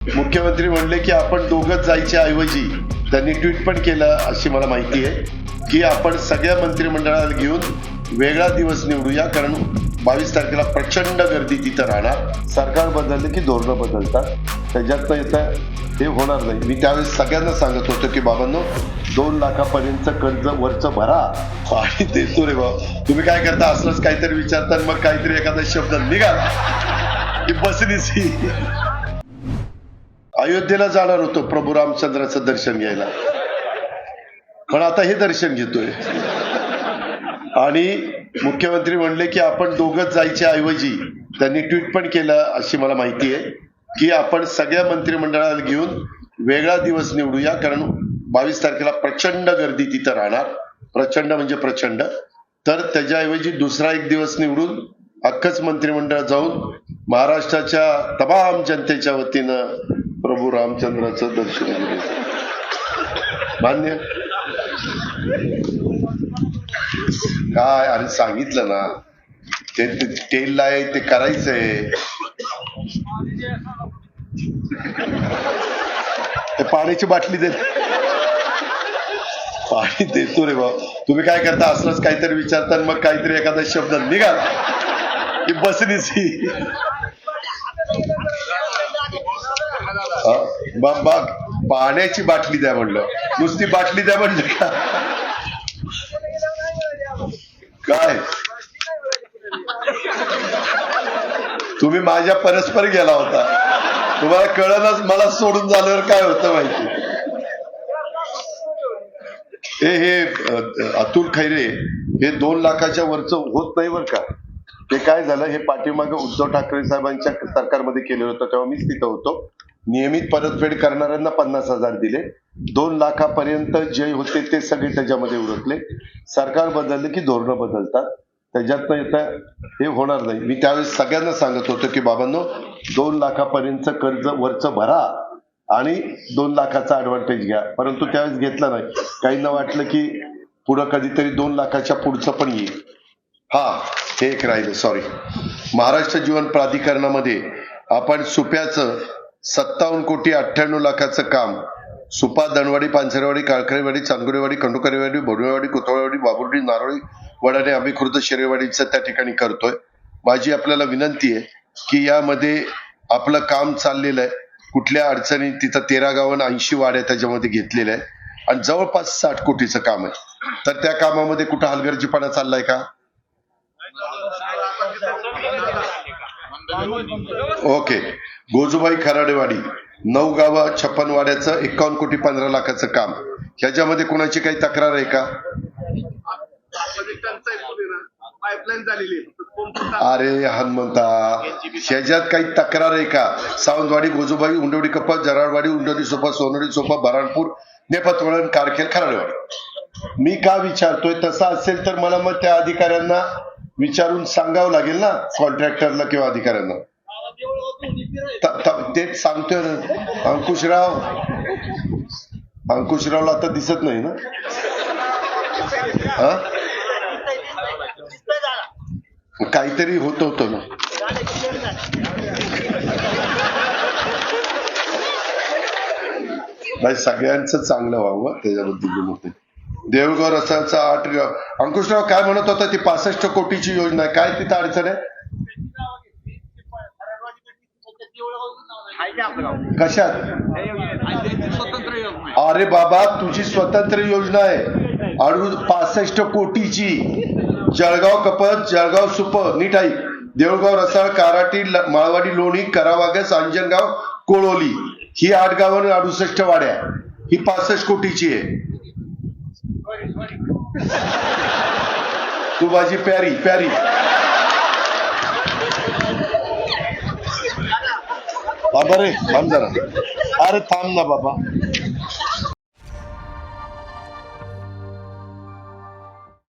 मुख्यमंत्री म्हणले की आपण दोघंच जायच्या ऐवजी त्यांनी ट्विट पण केलं अशी मला माहिती आहे की आपण सगळ्या मंत्रिमंडळाला घेऊन वेगळा दिवस निवडूया, कारण 22 तारखेला प्रचंड गर्दी तिथं राहणार. सरकार बदललं की धोरणं बदलतात, त्याच्यात येतं हे होणार नाही. मी त्यावेळेस सगळ्यांना सांगत होतो की बाबांनो 2 लाखापर्यंत कर्ज वरचं भरा आणि देतो रे बाबा. तुम्ही काय करता, असलंच काहीतरी विचारता मग काहीतरी एखादा शब्द निघाला की बसलीच. अयोध्येला जाणार होतो प्रभू रामचंद्राचं दर्शन घ्यायला, पण आता हे दर्शन घेतोय. आणि मुख्यमंत्री म्हणले की आपण दोघंच जायच्या ऐवजी त्यांनी ट्विट पण केलं अशी मला माहिती आहे की आपण सगळ्या मंत्रिमंडळाला घेऊन वेगळा दिवस निवडूया, कारण 22 तारखेला प्रचंड गर्दी तिथं राहणार. प्रचंड म्हणजे प्रचंड. तर त्याच्याऐवजी दुसरा एक दिवस निवडून अख्खच मंत्रिमंडळ जाऊन महाराष्ट्राच्या तमाम जनतेच्या वतीनं प्रभू रामचंद्राचं दर्शन घ्यायचं. मान्य काय? अरे सांगितलं ना, ते तेल आहे ते करायचंय. ते पाण्याची बाटली दे, पाणी देतो रे बाबा. तुम्ही काय करता, असलंच काहीतरी विचारता मग काहीतरी एखादा शब्द निघाला की बसलीच. बाग पाण्याची बाटली द्या म्हणलं, नुसती बाटली द्या म्हणलं का काय? तुम्ही माझ्या परस्पर गेला होता, तुम्हाला कळलंच मला सोडून झाल्यावर काय होतं माहिती. हे अतुल खैरे हे 2 लाखाच्या वरचं होत नाही बरं का. ते काय झालं, हे पाठीमागे उद्धव ठाकरे साहेबांच्या सरकारमध्ये केलं होतं, तेव्हा मीच तिथं होतो. नियमित परतफेड करणाऱ्यांना 50,000 दिले. 2 लाखापर्यंत जे होते ते सगळे त्याच्यामध्ये उरकले. सरकार बदललं की धोरणं बदलतात, त्याच्यात येतं हे होणार नाही. मी त्यावेळेस सगळ्यांना सांगत होतो की बाबांनो 2 लाखापर्यंत कर्ज वरचं भरा आणि 2 लाखाचा ऍडव्हान्टेज घ्या, परंतु त्यावेळेस घेतला नाही. काहींना वाटलं की पुढं कधीतरी 2 लाखाच्या पुढचं पण येईल. हे एक राहिलं, सॉरी. महाराष्ट्र जीवन प्राधिकरणामध्ये आपण सुप्याचं 57 कोटी 98 लाखाचं काम सुपा, दणवाडी, पानसरेवाडी, काळकरेवाडी, चांदुरेवाडी, खंडोकरेवाडी, बोडवेवाडी, कोथळवाडी, बाबुर्डी, नारोळी, वडाणे, आंबी खुर्द, शेरेवाडीचं त्या ठिकाणी करतोय. माझी आपल्याला विनंती आहे की यामध्ये आपलं काम चाललेलं आहे. कुठल्या अडचणी तिथं 13 गावांना 80 वाड्या त्याच्यामध्ये घेतलेल्या आहे आणि जवळपास 60 कोटीचं काम आहे. तर त्या कामामध्ये कुठं हलगर्जीपणा चाललाय का? ओके. गोजूबाई खराडेवाडी 9 गावा 56 वाड्याचं 51 कोटी 15 लाखाचं काम, ह्याच्यामध्ये कोणाची काही तक्रार आहे का? अरे हनुमंता, ह्याच्यात काही तक्रार आहे का? सावंतवाडी, गोजूबाई, उंडवडी कप्पा, जराळवाडी, उंडवडी सोपा, सोनवडी सोपा, बराणपूर, नेपतवळण, कारखेल, खराडेवाडी. मी का विचारतोय, तसं असेल तर मला मग त्या अधिकाऱ्यांना विचारून सांगावं लागेल ना, कॉन्ट्रॅक्टरला किंवा अधिकाऱ्यांना. तेच सांगतोय ना. अंकुशरावला आता दिसत नाही ना. काहीतरी होतं ना. बाई सगळ्यांचं चांगलं व्हावं त्याच्याबद्दल बोलते. देऊळगाव रस्त्याचा 8 अंकुशराव काय म्हणत होता, ती 65 कोटीची योजना आहे, काय तिथं अडचण आहे? कशात? अरे बाबा तुझी स्वतंत्र योजना आहे 65 कोटीची. जळगाव कपत, जळगाव सुप, नीट आहे. देऊळगाव, रसाळ, काराटी, माळवाडी, लोणी, करावागस, अंजनगाव, कोळोली ही 8 गावांना 68 वाड्या, ही 65 कोटीची आहे. तू माझी प्यारी प्यारी. बरे थांब जरा. अरे थांब ना बाबा.